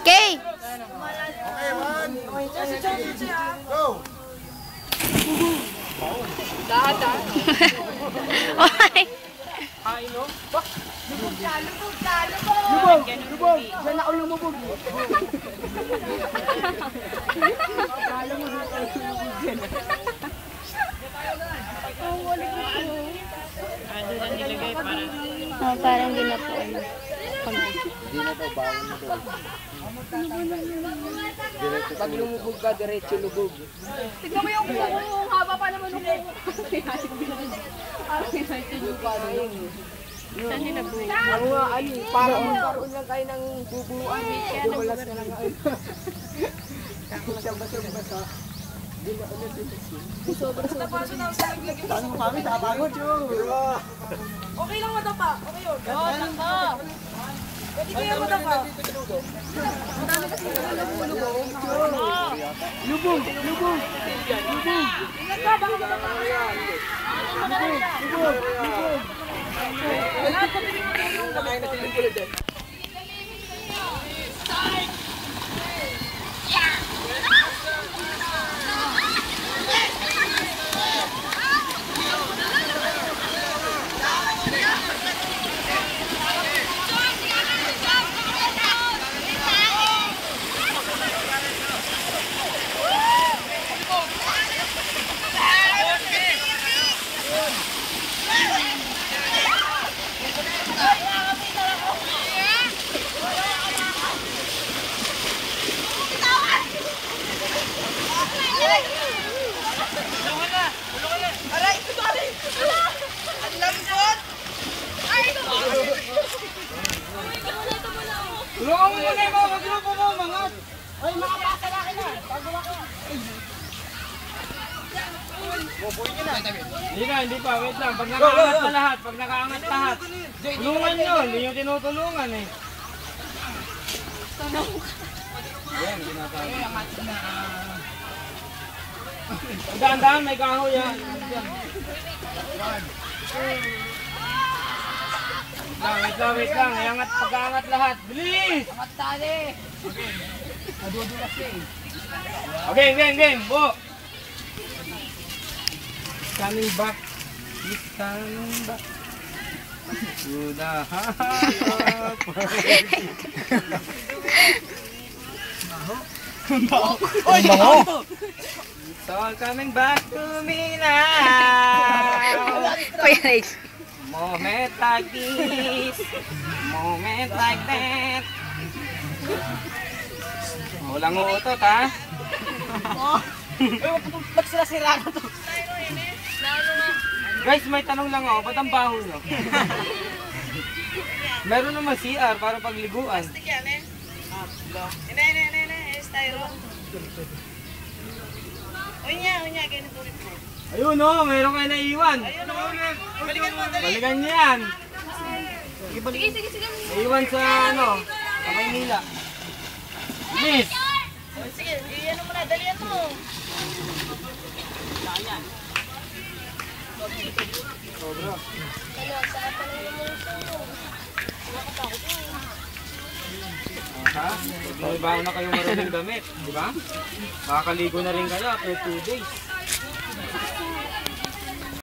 Okay. Okay, one. Go. Okay. Lubog! Diyan ako lumubog. Doon ang nilagay para... Oh, parang ginapoon. Hindi na to, bawal na to. Pag lumubog ka, diretso lubog. Tignan mo yung haba pa naman ng kuko. Saan nila po? Ang mga ano, para magkaroon lang kayo ng bubuan. Dumalas na lang kayo. Basa-basa. Hindi na ulit ito. Paano mo kami? Tapagod yun. Okay lang madapa. Okay yun. Oo, tapa. Pwede kayo madapa. Madami kasi lubog. Lubog! Ingat ka, baka madapa. Lubog! Lahat ko pinigil mo yung Nakain na silang gulo dyan. Tulungan mo muna yung mga magrupo mo, mga... Ay, mga basa na akin na. Pagawa ko. Hindi pa, wait lang. Pag nakaangat na lahat, tulungan nyo, hindi nyo tinutulungan eh. Ayan, ginatawa. Daan-daan, may kahoy yan. Wait lang. Pag-aangat lahat. Bilis! Angat tali. Game. Bo! Coming back. He's coming back. To the heart. Oy, bango! It's all coming back to me now. Kuya Rage. Moment like this. Moment like that. Walang uutot ha. Ba't sila sirano to? Guys, may tanong lang ako. Ba't ang baho nyo? Meron naman CR para pagliguan. Ayun o, meron kayo naiwan. Balikan nyo yan. Sige. Naiwan sa sa Maynila. Bilis! Sige, iyan mo na. Dalian mo. Ha? May bago na kayong marunong damit, di ba? Makakaligo na rin kayo after 2 days.